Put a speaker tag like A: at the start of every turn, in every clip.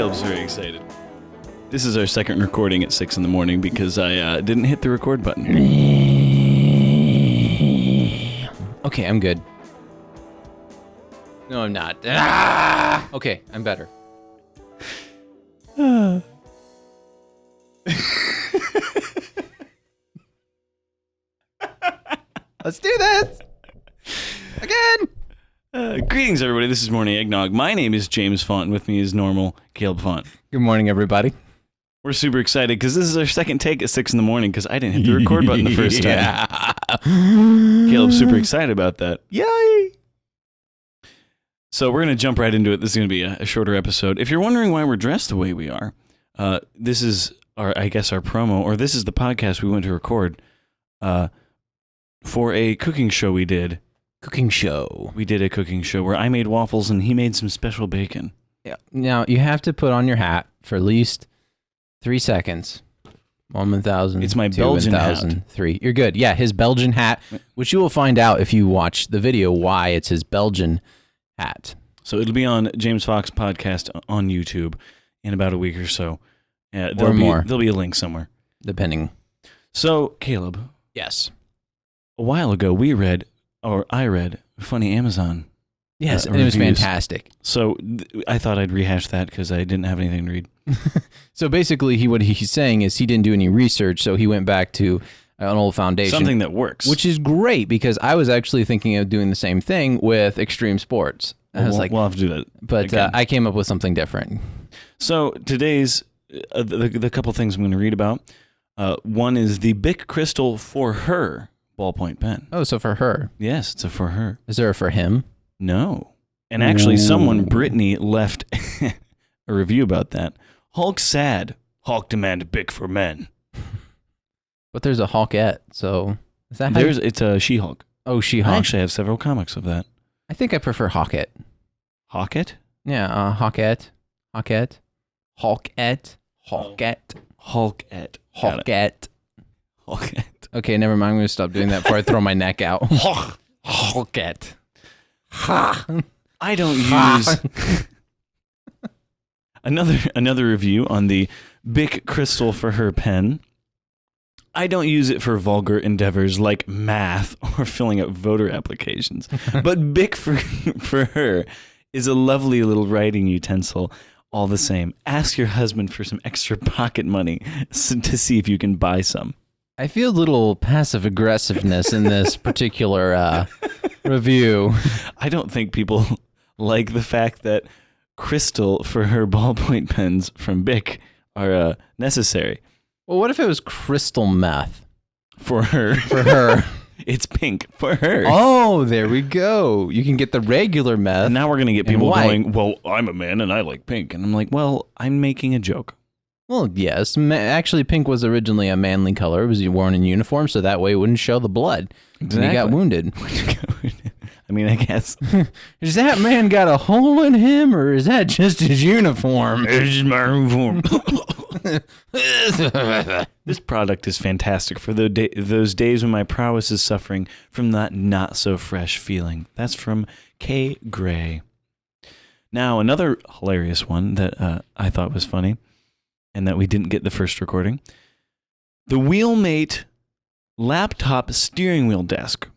A: Caleb's very excited. This is our second recording at 6 in the morning because I didn't hit the record button.
B: Okay, I'm good. No, I'm not. Ah! Okay, I'm better. Let's do this! Again!
A: Greetings, everybody. This is Morning Eggnog. My name is James Font, and with me is normal Caleb Font.
B: Good morning, everybody.
A: We're super excited because this is our second take at 6 in the morning because I didn't hit the record button the first time. Caleb's super excited about that.
B: Yay!
A: So we're going to jump right into it. This is going to be a shorter episode. If you're wondering why we're dressed the way we are, this is our promo, or this is the podcast we went to record for a cooking show we did.
B: Cooking show.
A: We did a cooking show where I made waffles and he made some special bacon.
B: Yeah. Now, you have to put on your hat for at least 3 seconds. 1,000.
A: It's my
B: 2,
A: Belgian
B: 1,000,
A: hat.
B: 3. You're good. Yeah, his Belgian hat, which you will find out if you watch the video why it's his Belgian hat.
A: So it'll be on James Fox podcast on YouTube in about a week or so.
B: Or more.
A: There'll be a link somewhere.
B: Depending.
A: So, Caleb.
B: Yes.
A: A while ago, I read funny Amazon.
B: Yes, and it was
A: reviews.
B: fantastic.
A: So I thought I'd rehash that because I didn't have anything to read.
B: So basically, what he's saying is he didn't do any research, so he went back to an old foundation.
A: Something that works.
B: Which is great, because I was actually thinking of doing the same thing with extreme sports. I was
A: we'll have to do that.
B: But I came up with something different.
A: So today's, the couple things I'm going to read about, one is the Bic Crystal For Her ballpoint pen.
B: Oh, so for her.
A: Yes, it's a For Her.
B: Is there a for him?
A: No. And actually, someone, Brittany, left a review about that. Hulk sad. Hulk demand Bic for men.
B: But there's a Hawkette, so is that
A: It's a She-Hulk.
B: Oh, She-Hulk.
A: I actually have several comics of that.
B: I think I prefer Hawkette.
A: Hawkette?
B: Yeah, Hawkette. Hawkette. Hawkette. Hawkette.
A: Hulkette.
B: Hawkette.
A: Hawkette.
B: Okay, never mind. I'm going to stop doing that before I throw my neck out. Hawkette.
A: I don't use another review on the Bic Crystal For Her pen. I don't use it for vulgar endeavors like math or filling out voter applications. But Bic for Her is a lovely little writing utensil all the same. Ask your husband for some extra pocket money to see if you can buy some.
B: I feel a little passive aggressiveness in this particular review.
A: I don't think people like the fact that Crystal For Her ballpoint pens from Bic are necessary.
B: Well, what if it was crystal meth?
A: For her.
B: For her.
A: It's pink. For her.
B: Oh, there we go. You can get the regular meth.
A: And now we're going to get people
B: white.
A: going, well, I'm a man and I like pink. And I'm like, well, I'm making a joke.
B: Well, yes. Actually, pink was originally a manly color. It was worn in uniform, so that way it wouldn't show the blood when he got wounded.
A: I mean, I guess.
B: Is that man got a hole in him, or is that just his uniform?
A: It's my uniform. This product is fantastic for those days when my prowess is suffering from that not-so-fresh feeling. That's from K. Gray. Now, another hilarious one that I thought was funny, and that we didn't get the first recording. The Wheelmate laptop steering wheel desk.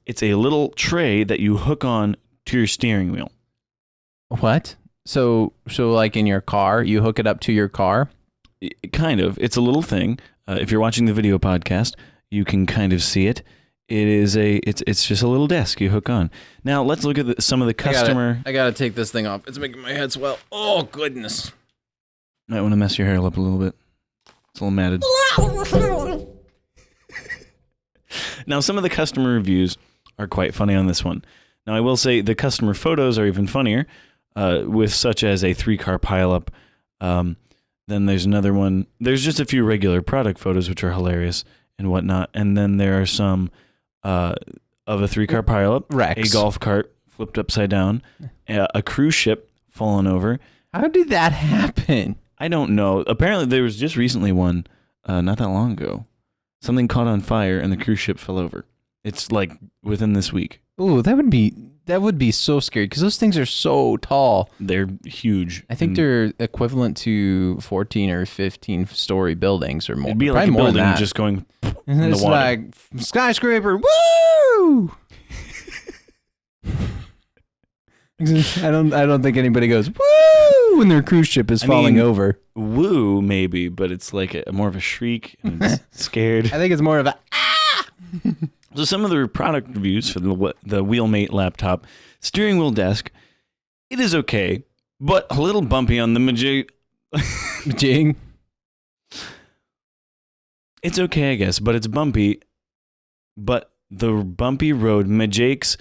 A: It's a little tray that you hook on to your steering wheel.
B: What? So like in your car, you hook it up to your car?
A: Kind of. It's a little thing. If you're watching the video podcast, you can kind of see it. It's just a little desk you hook on. Now, let's look at some of the customer...
B: I gotta take this thing off. It's making my head swell. Oh, goodness.
A: Might want to mess your hair up a little bit. It's a little matted. Now, some of the customer reviews are quite funny on this one. Now, I will say the customer photos are even funnier, with such as a 3-car pileup. Then there's another one. There's just a few regular product photos, which are hilarious and whatnot. And then there are some of a 3-car pileup,
B: Rex.
A: a golf cart flipped upside down, a cruise ship fallen over.
B: How did that happen?
A: I don't know. Apparently, there was just recently one, not that long ago. Something caught on fire and the cruise ship fell over. It's like within this week.
B: Ooh, that would be That would be so scary because those things are so tall.
A: They're huge.
B: I think they're equivalent to 14 or 15-story buildings or more.
A: It'd be like a building just going in the
B: it's
A: water.
B: like skyscraper. Woo! I don't think anybody goes woo when their cruise ship is falling over.
A: Woo, maybe, but it's like more of a shriek and it's scared.
B: I think it's more of a ah.
A: So some of the product reviews for the Wheelmate laptop steering wheel desk, it is okay, but a little bumpy on the
B: Jing.
A: It's okay, I guess, but it's bumpy. But the bumpy road makes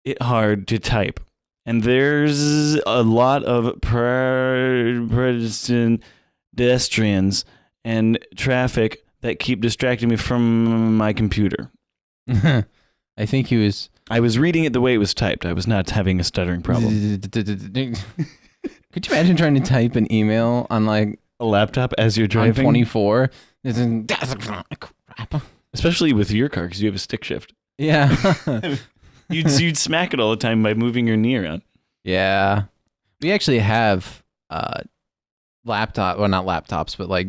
A: it hard to type. And there's a lot of pedestrians and traffic that keep distracting me from my computer.
B: I think he was...
A: I was reading it the way it was typed. I was not having a stuttering problem.
B: Could you imagine trying to type an email on like
A: A laptop as you're driving?
B: on 24?
A: Especially with your car, because you have a stick shift.
B: Yeah.
A: You'd smack it all the time by moving your knee around.
B: Yeah. We actually have not laptops, but like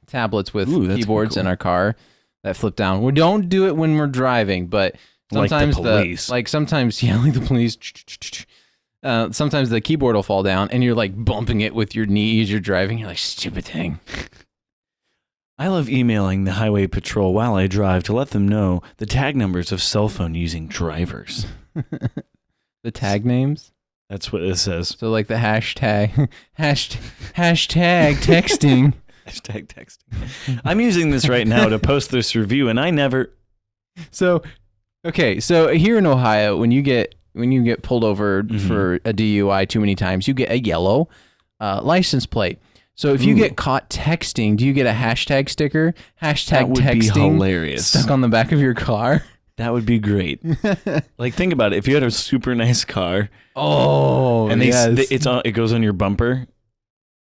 B: tablets with keyboards in our car that flip down. We don't do it when we're driving, but sometimes
A: like the police.
B: Sometimes the police. Sometimes the keyboard will fall down and you're like bumping it with your knee as you're driving. You're like, stupid thing.
A: I love emailing the highway patrol while I drive to let them know the tag numbers of cell phone using drivers.
B: The tag names?
A: That's what it says.
B: So like the hashtag texting.
A: Hashtag texting. I'm using this right now to post this review, and I never.
B: So here in Ohio, when you get pulled over for a DUI too many times, you get a yellow license plate. So if you get caught texting, do you get a hashtag sticker? Hashtag
A: that would
B: texting
A: be hilarious.
B: Stuck on the back of your car.
A: That would be great. Like, think about it. If you had a super nice car,
B: and
A: it goes on your bumper,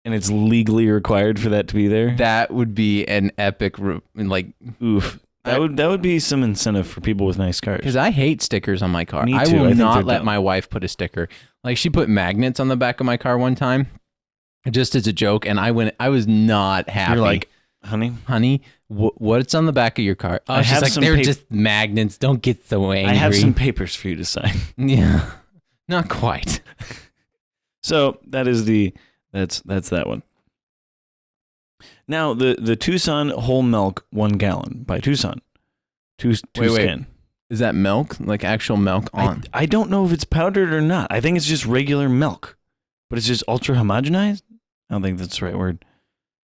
A: and it's legally required for that to be there.
B: That would be an epic,
A: oof. That would be some incentive for people with nice cars.
B: Because I hate stickers on my car.
A: Me too.
B: I will not let
A: dumb.
B: my wife put a sticker. Like she put magnets on the back of my car one time, just as a joke, and I was not happy.
A: You're like, honey,
B: what's on the back of your car? Oh, she's like, they're just magnets. Don't get so angry.
A: I have some papers for you to sign.
B: Yeah, not quite.
A: So that's that one. Now the Tucson whole milk 1 gallon by Tucson. Wait.
B: Is that milk? Like actual milk on?
A: I don't know if it's powdered or not. I think it's just regular milk, but it's just ultra homogenized. I don't think that's the right word.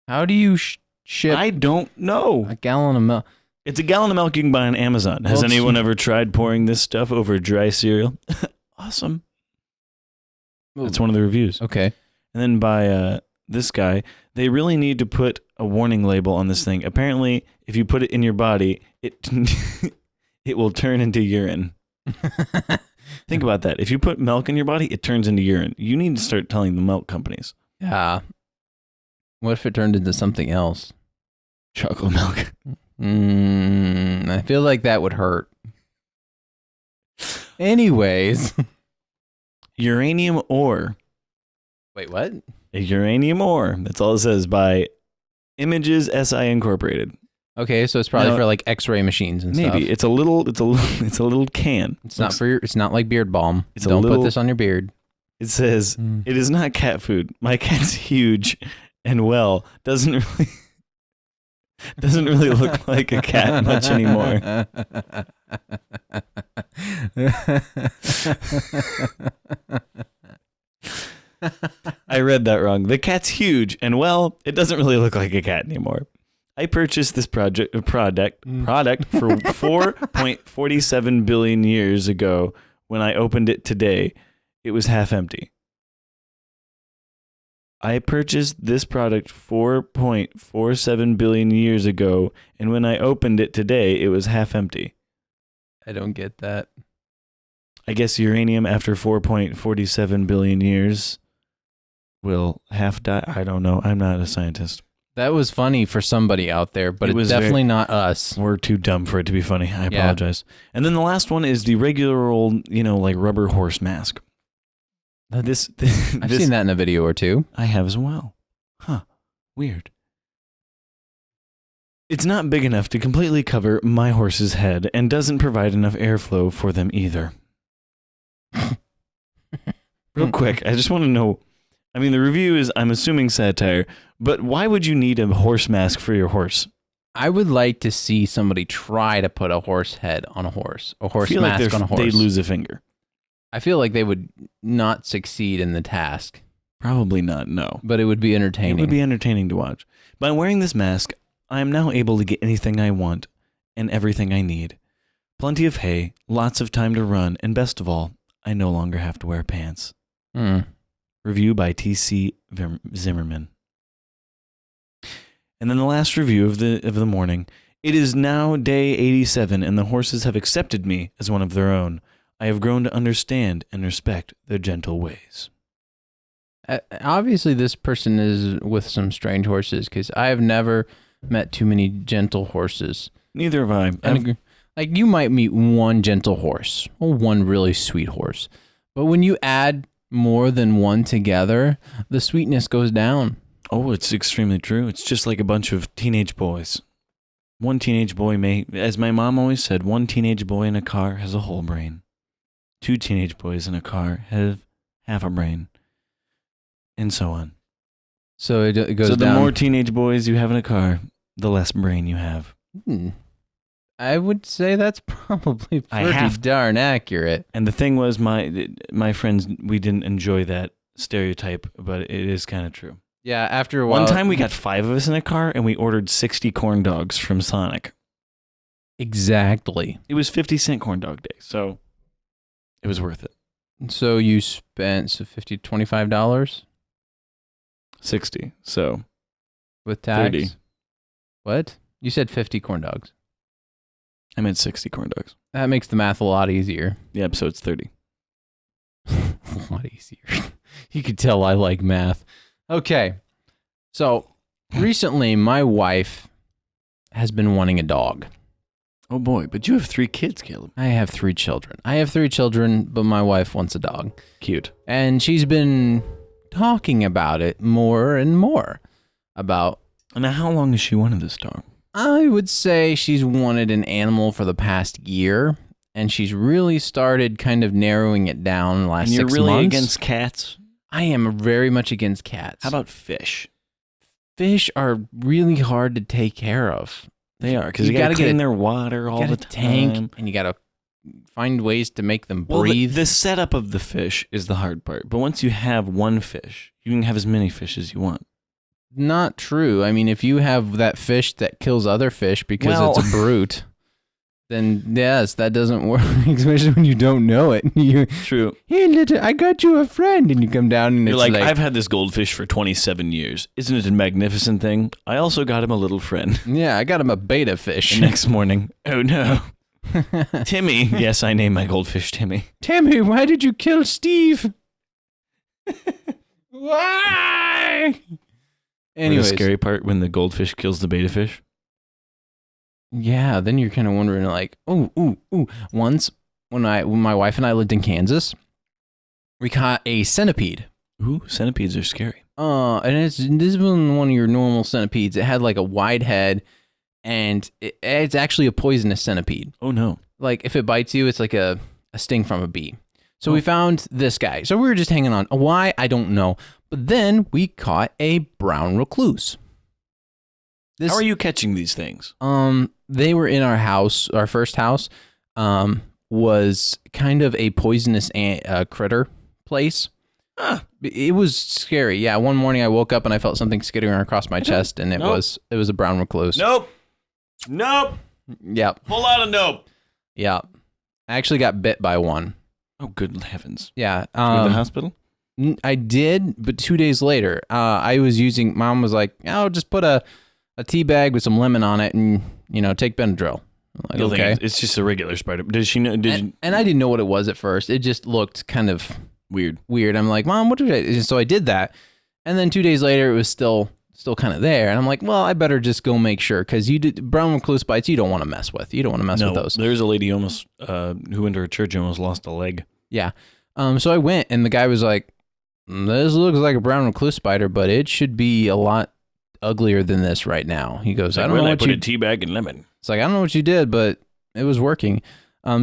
B: How do you ship?
A: I don't know.
B: A gallon of milk.
A: It's a gallon of milk you can buy on Amazon. Has anyone ever tried pouring this stuff over dry cereal? Awesome. That's one of the reviews.
B: Okay.
A: And then by this guy, they really need to put a warning label on this thing. Apparently, if you put it in your body, it will turn into urine. Think about that. If you put milk in your body, it turns into urine. You need to start telling the milk companies.
B: Yeah. What if it turned into something else?
A: Chocolate milk.
B: I feel like that would hurt. Anyways.
A: Uranium ore.
B: Wait, what?
A: A uranium ore. That's all it says by Images SI Incorporated.
B: Okay, so it's probably for like X-ray machines and stuff.
A: Maybe it's a little can.
B: It's not like beard balm. Don't put this on your beard.
A: It says it is not cat food. My cat's huge and doesn't really look like a cat much anymore. I read that wrong. The cat's huge and it doesn't really look like a cat anymore. I purchased this product for 4.47 billion years ago. When I opened it today, it was half empty. I purchased this product 4.47 billion years ago, and when I opened it today, it was half empty.
B: I don't get that.
A: I guess uranium after 4.47 billion years will half die. I don't know. I'm not a scientist.
B: That was funny for somebody out there, but it's definitely not us.
A: We're too dumb for it to be funny. I apologize. And then the last one is the regular old, like rubber horse mask.
B: I've seen that in a video or two.
A: I have as well. Huh. Weird. It's not big enough to completely cover my horse's head and doesn't provide enough airflow for them either. Real quick, I just want to know, I mean, the review is, I'm assuming, satire, but why would you need a horse mask for your horse?
B: I would like to see somebody try to put a horse head on a horse, a horse mask on a horse.
A: They'd lose a finger.
B: I feel like they would not succeed in the task.
A: Probably not, no.
B: But it would be entertaining.
A: It would be entertaining to watch. By wearing this mask, I am now able to get anything I want and everything I need. Plenty of hay, lots of time to run, and best of all, I no longer have to wear pants. Review by T.C. Zimmerman. And then the last review of the morning. It is now day 87, and the horses have accepted me as one of their own. I have grown to understand and respect their gentle ways.
B: Obviously, this person is with some strange horses, because I have never met too many gentle horses.
A: Neither have I.
B: Like, you might meet one gentle horse, or one really sweet horse. But when you add more than one together, the sweetness goes down.
A: Oh, it's extremely true. It's just like a bunch of teenage boys. One teenage boy may, as my mom always said, one teenage boy in a car has a whole brain. Two teenage boys in a car have half a brain. And so on.
B: So it goes down.
A: So the more teenage boys you have in a car, the less brain you have.
B: I would say that's probably pretty darn accurate.
A: And the thing was, my friends, we didn't enjoy that stereotype, but it is kind of true.
B: Yeah, after a while.
A: One time we got 5 of us in a car, and we ordered 60 corn dogs from Sonic.
B: Exactly.
A: It was 50-cent corn dog day, so it was worth it.
B: So you spent $50, $25?
A: 60, so.
B: With tax?
A: 30.
B: What? You said 50 corn dogs.
A: I meant 60 corn dogs.
B: That makes the math a lot easier.
A: Yep, so it's 30.
B: A lot easier. You could tell I like math. Okay. So, recently, my wife has been wanting a dog.
A: Oh boy, but you have 3 kids, Caleb.
B: I have 3 children. But my wife wants a dog.
A: Cute.
B: And she's been talking about it more and more.
A: Now, how long has she wanted this dog?
B: I would say she's wanted an animal for the past year, and she's really started kind of narrowing it down in the last 6 months.
A: And you're really against cats?
B: I am very much against cats.
A: How about fish?
B: Fish are really hard to take care of.
A: They are, because you got to clean their water all the time.
B: Tank, and you got to find ways to make them breathe.
A: The setup of the fish is the hard part. But once you have one fish, you can have as many fish as you want.
B: Not true. I mean, if you have that fish that kills other fish because it's a brute, then yes, that doesn't work, especially when you don't know it.
A: True.
B: Here, I got you a friend, and you come down and
A: you're
B: it's
A: like, I've had this goldfish for 27 years. Isn't it a magnificent thing? I also got him a little friend.
B: Yeah, I got him a beta fish.
A: The next morning, oh no. Timmy. Yes, I named my goldfish Timmy.
B: Timmy, why did you kill Steve? Why? Anyways.
A: The scary part when the goldfish kills the beta fish.
B: Yeah, then you're kind of wondering, like, ooh. Once, when my wife and I lived in Kansas, we caught a centipede.
A: Ooh, centipedes are scary.
B: And this isn't one of your normal centipedes. It had like a wide head, and it's actually a poisonous centipede.
A: Oh no!
B: Like if it bites you, it's like a sting from a bee. So we found this guy. So we were just hanging on. Why? I don't know. But then we caught a brown recluse.
A: How are you catching these things?
B: They were in our house. Our first house was kind of a poisonous critter place. It was scary. Yeah, one morning I woke up and I felt something skittering across my chest, and it was a brown recluse.
A: Nope.
B: Yep.
A: Whole lot of nope.
B: Yeah. I actually got bit by one.
A: Oh, good heavens.
B: Yeah.
A: Did you go to the hospital?
B: I did, but 2 days later, Mom was like, "Oh, just put a tea bag with some lemon on it and, take Benadryl." I'm like, okay.
A: It's just a regular spider. Did she know?
B: And I didn't know what it was at first. It just looked kind of
A: weird.
B: I'm like, "Mom, what did I?" So I did that. And then 2 days later, it was still still kind of there. And I'm like, well, I better just go make sure, because brown recluse bites you don't want to mess with. You don't want to mess with those.
A: There's a lady almost who went to her church and almost lost a leg.
B: Yeah. So I went, and the guy was like, this looks like a brown recluse spider, but it should be a lot uglier than this right now. He goes, I don't know what
A: you... I put a tea bag and lemon.
B: It's like, I don't know what you did, but it was working.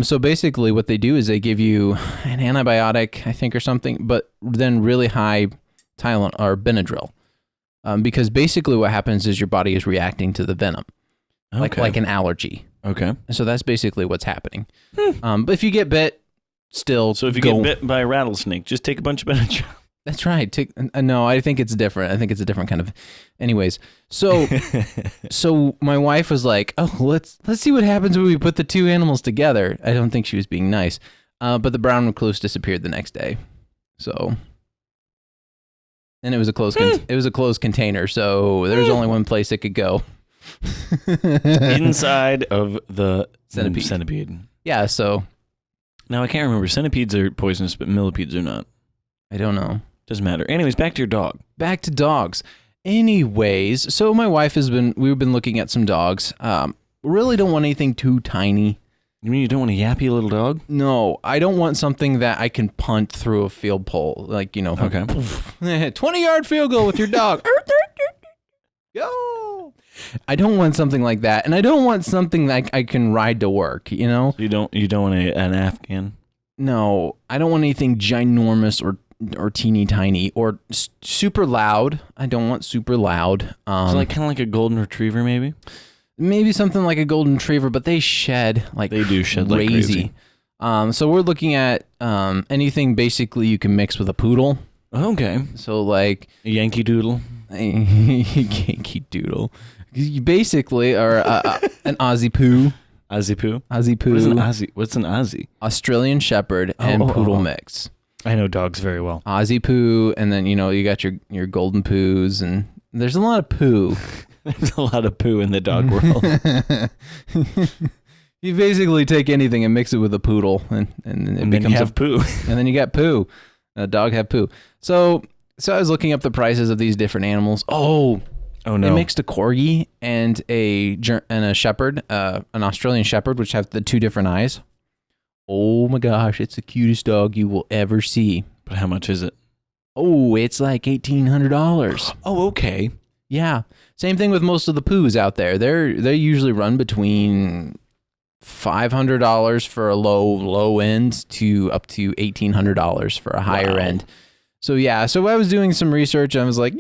B: So basically what they do is they give you an antibiotic, I think, or something, but then really high Tylenol or Benadryl. Because basically what happens is your body is reacting to the venom, like an allergy. Okay. So that's basically what's happening. But if you get bit, still.
A: So if you get bit by a rattlesnake, just take a bunch of Benadryl.
B: That's right. No, I think it's different. I think it's a different kind of. Anyways, so my wife was like, "Oh, let's see what happens when we put the two animals together." I don't think she was being nice, but the brown recluse disappeared the next day. So, and it was a closed container, so there was only one place it could go.
A: Inside of the centipede.
B: Yeah. So
A: now I can't remember. Centipedes are poisonous, but millipedes are not.
B: I don't know.
A: Doesn't matter. Anyways, back to your dog.
B: Back to dogs. Anyways, so my wife we've been looking at some dogs. Really don't want anything too tiny.
A: You mean you don't want a yappy little dog?
B: No, I don't want something that I can punt through a field pole. Like, you know, 20-yard field goal with your dog. Go. I don't want something like that. And I don't want something that I can ride to work, you know?
A: You don't want an Afghan?
B: No, I don't want anything ginormous or teeny tiny or super loud. I don't want super loud.
A: So like kind of like a golden retriever, maybe.
B: Maybe something like a golden retriever, but they shed like
A: they do shed like crazy.
B: So we're looking at anything basically you can mix with a poodle.
A: Okay.
B: So like
A: a Yankee Doodle.
B: Yankee Doodle. You basically are an Aussie Poo.
A: Aussie Poo.
B: Aussie Poo.
A: What's an Aussie?
B: Australian Shepherd and Poodle mix.
A: I know dogs very well.
B: Aussie Poo, and then, you know, you got your golden poos, and there's a lot of poo.
A: There's a lot of poo in the dog world.
B: You basically take anything and mix it with a poodle, and it becomes
A: poo.
B: And then you got poo. A dog have poo. So I was looking up the prices of these different animals. Oh no! They mixed a corgi and a shepherd, an Australian shepherd, which have the two different eyes. Oh my gosh, it's the cutest dog you will ever see.
A: But how much is it?
B: Oh, it's like $1,800.
A: Oh, okay.
B: Yeah. Same thing with most of the poos out there. They usually run between $500 for a low end to up to $1,800 for a higher end. So yeah, so I was doing some research and I was like,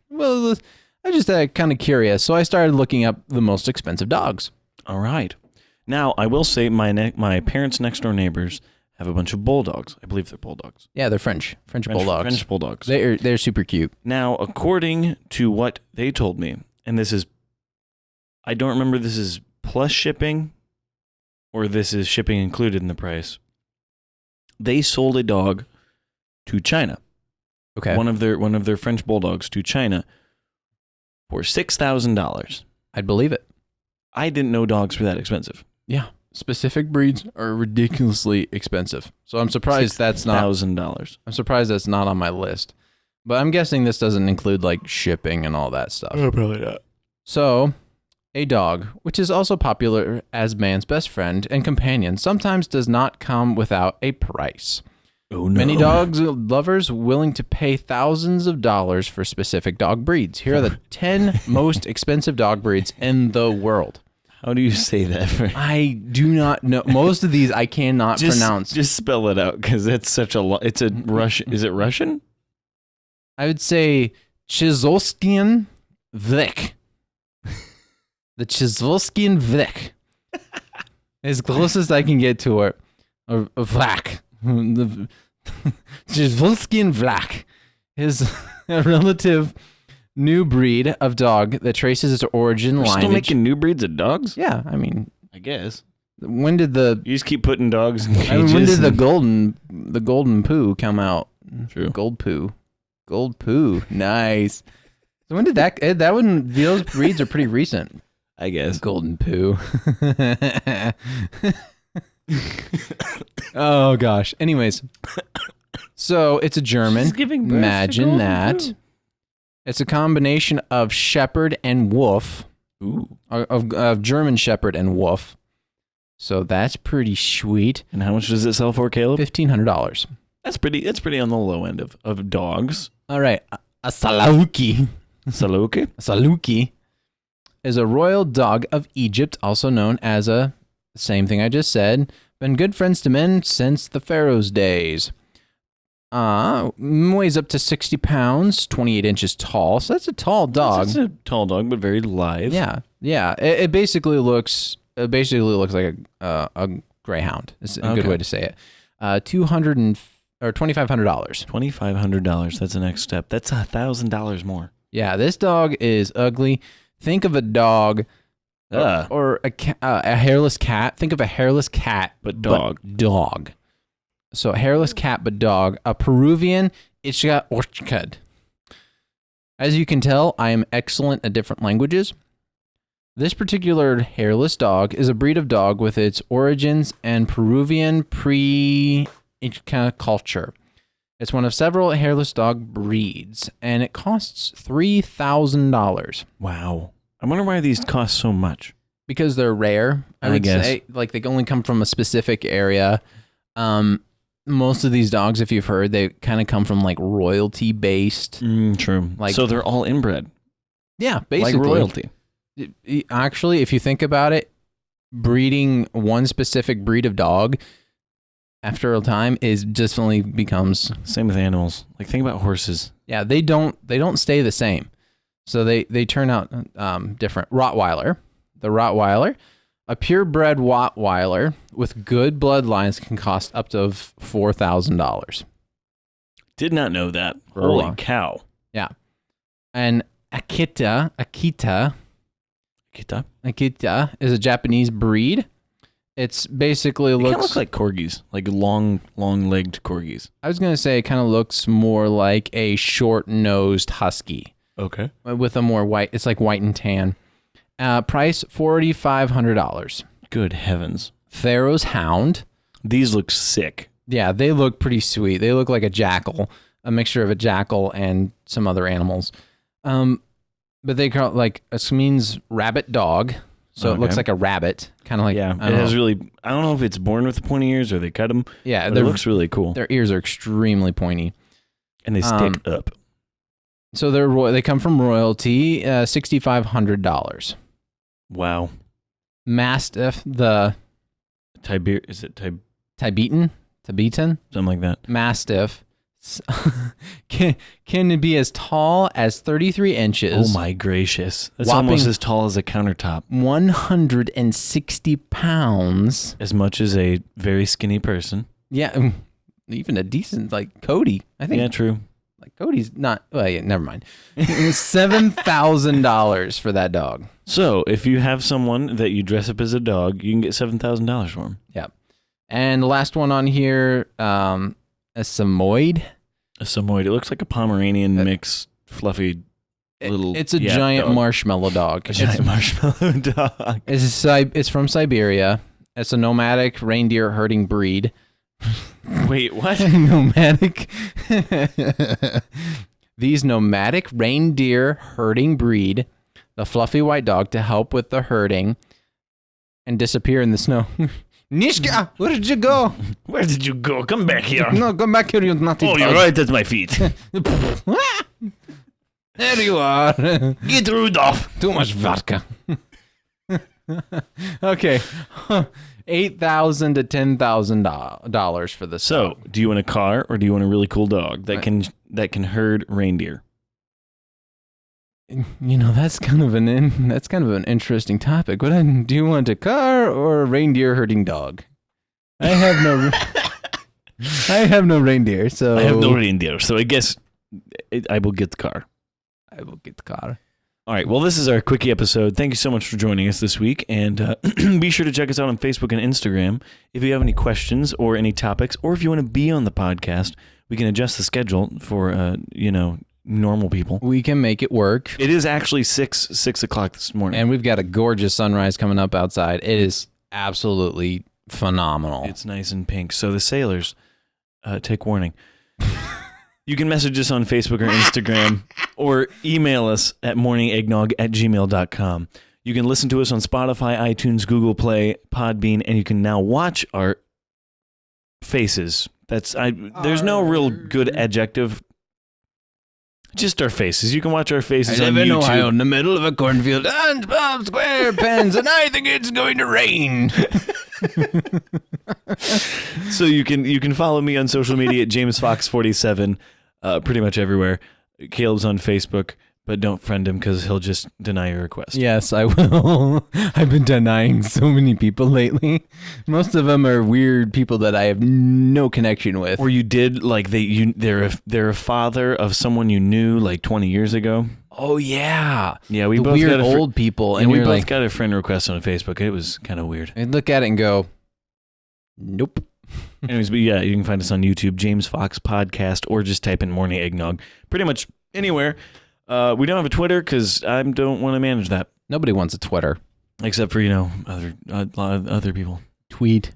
B: well, I was just kind of curious. So I started looking up the most expensive dogs.
A: All right. Now, I will say my parents' next door neighbors have a bunch of bulldogs. I believe they're bulldogs.
B: Yeah, they're French bulldogs.
A: French bulldogs.
B: They're super cute.
A: Now, according to what they told me, and this is, I don't remember this is plus shipping or this is shipping included in the price. They sold a dog to China.
B: Okay.
A: One of their French bulldogs to China for $6,000.
B: I'd believe it.
A: I didn't know dogs were that expensive.
B: Yeah. Specific breeds are ridiculously expensive. So I'm surprised that's not
A: $1,000.
B: I'm surprised that's not on my list. But I'm guessing this doesn't include like shipping and all that stuff.
A: Oh, probably not.
B: So, a dog, which is also popular as man's best friend and companion, sometimes does not come without a price.
A: Oh, no.
B: Many dogs lovers willing to pay thousands of dollars for specific dog breeds. Here are the 10 most expensive dog breeds in the world.
A: How do you say that?
B: I do not know. Most of these I cannot pronounce.
A: Just spell it out because it's such a lot. It's a Russian. Is it Russian?
B: I would say Chizolskian Vlik. The Chizolskian Vlik. As closest I can get to it. Or Vlak. The Chizolskian Vlak is a relative new breed of dog that traces its origin lineage.
A: Still making new breeds of dogs?
B: Yeah, I mean,
A: I guess.
B: When did the
A: you just keep putting dogs in cages?
B: When did the golden poo come out?
A: True.
B: Gold poo, nice. So when did that one? Those breeds are pretty recent,
A: I guess.
B: Golden poo. Oh gosh. Anyways, so it's a German.
A: She's giving birth
B: Imagine
A: to
B: that.
A: poo.
B: It's a combination of Shepherd and Wolf.
A: Ooh.
B: Of German Shepherd and Wolf. So that's pretty sweet.
A: And how much does it sell for, Caleb?
B: $1,500.
A: That's pretty on the low end of dogs.
B: All right. A Saluki.
A: Saluki?
B: Saluki is a royal dog of Egypt, also known as a, same thing I just said, been good friends to men since the Pharaoh's days. Weighs up to 60 pounds, 28 inches tall. So that's a tall dog.
A: It's a tall dog, but very lithe.
B: Yeah. It basically looks like a greyhound. It's a good way to say it. $225.
A: $2,500. That's the next step. That's $1,000 more.
B: Yeah, this dog is ugly. Think of a dog or a hairless cat. Think of a hairless cat,
A: but dog.
B: Dog. So a hairless cat, but dog. A Peruvian Orchid. As you can tell, I am excellent at different languages. This particular hairless dog is a breed of dog with its origins in Peruvian pre-Inca culture. It's one of several hairless dog breeds, and it costs $3,000.
A: Wow. I wonder why these cost so much.
B: Because they're rare. I would
A: guess.
B: say, like, they only come from a specific area. Most of these dogs, if you've heard, they kind of come from like royalty-based.
A: True. So they're all inbred.
B: Yeah, basically.
A: Like royalty.
B: Actually, if you think about it, breeding one specific breed of dog after a time is just only becomes
A: same with animals. Like think about horses.
B: Yeah, they don't stay the same. So they turn out different. Rottweiler. The Rottweiler, a purebred Rottweiler with good bloodlines can cost up to $4,000.
A: Did not know that. Holy cow.
B: Yeah. And Akita is a Japanese breed. It's basically
A: It kind of looks like corgis, like long-legged corgis.
B: I was going to say it kind of looks more like a short-nosed husky.
A: Okay.
B: With a more white, it's like white and tan. Price $4,500.
A: Good heavens.
B: Pharaoh's Hound.
A: These look sick.
B: Yeah, they look pretty sweet. They look like a jackal, a mixture of a jackal and some other animals. But they call it like, it means rabbit dog. So it looks like a rabbit, kind of like,
A: yeah. It has really, I don't know if it's born with the pointy ears or they cut them.
B: Yeah,
A: it looks really cool.
B: Their ears are extremely pointy.
A: And they stick up.
B: So they come from royalty, $6,500.
A: Wow.
B: Mastiff, the
A: Tibetan?
B: Tibetan?
A: Something like that.
B: Mastiff can be as tall as 33 inches.
A: Oh my gracious. That's almost as tall as a countertop.
B: 160 pounds.
A: As much as a very skinny person.
B: Yeah, even a decent, like Cody. I think.
A: Yeah, true.
B: Like Cody's not, well, yeah, never mind. $7,000 for that dog.
A: So if you have someone that you dress up as a dog, you can get $7,000 for them.
B: Yeah. And the last one on here, a Samoyed.
A: A Samoyed. It looks like a Pomeranian mix, fluffy little.
B: It's a giant
A: dog.
B: Marshmallow dog.
A: A giant marshmallow dog.
B: It's from Siberia. It's a nomadic reindeer herding breed.
A: Wait, what?
B: Nomadic. These nomadic reindeer herding breed the fluffy white dog to help with the herding and disappear in the snow. Nishka, where did you go?
A: Where did you go? Come back here.
B: No, come back here, you naughty dog.
A: Oh, you're right at my feet.
B: There you are.
A: Get Rudolph.
B: Too much vodka. Okay. $8,000 to $10,000 for this.
A: So, do you want a car or do you want a really cool dog that can herd reindeer?
B: You know, that's kind of an interesting topic. What do you want, a car or a reindeer herding dog? I have no reindeer, so
A: I have no reindeer, so I guess I will get the car.
B: I will get the car.
A: All right, well, this is our quickie episode. Thank you so much for joining us this week, and be sure to check us out on Facebook and Instagram. If you have any questions or any topics, or if you want to be on the podcast, we can adjust the schedule for, normal people.
B: We can make it work.
A: It is actually 6 o'clock this morning.
B: And we've got a gorgeous sunrise coming up outside. It is absolutely phenomenal.
A: It's nice and pink. So the sailors, take warning. You can message us on Facebook or Instagram or email us at morningeggnog@gmail.com. You can listen to us on Spotify, iTunes, Google Play, PodBean, and you can now watch our faces. There's no real good adjective. Just our faces. You can watch our faces on YouTube.
B: I live in Ohio in the middle of a cornfield and square pens, and I think it's going to rain.
A: So you can follow me on social media at JamesFox47, pretty much everywhere. Caleb's on Facebook, but don't friend him because he'll just deny your request.
B: Yes, I will. I've been denying so many people lately. Most of them are weird people that I have no connection with.
A: Or you did like they're a father of someone you knew like 20 years ago.
B: Oh yeah,
A: yeah. We
B: the
A: both
B: weird
A: got
B: old people,
A: and we both
B: like,
A: got a friend request on Facebook. It was kind of weird.
B: I look at it and go, nope.
A: Anyways, but yeah, you can find us on YouTube, James Fox Podcast, or just type in Morning Eggnog. Pretty much anywhere. We don't have a Twitter because I don't want to manage that.
B: Nobody wants a Twitter.
A: Except for, a lot of other people.
B: Tweet.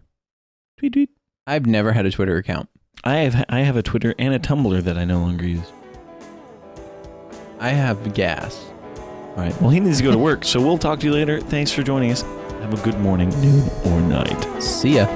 A: Tweet.
B: I've never had a Twitter account.
A: I have a Twitter and a Tumblr that I no longer use.
B: I have gas.
A: All right. Well, he needs to go to work, so we'll talk to you later. Thanks for joining us. Have a good morning, noon, or night.
B: See ya.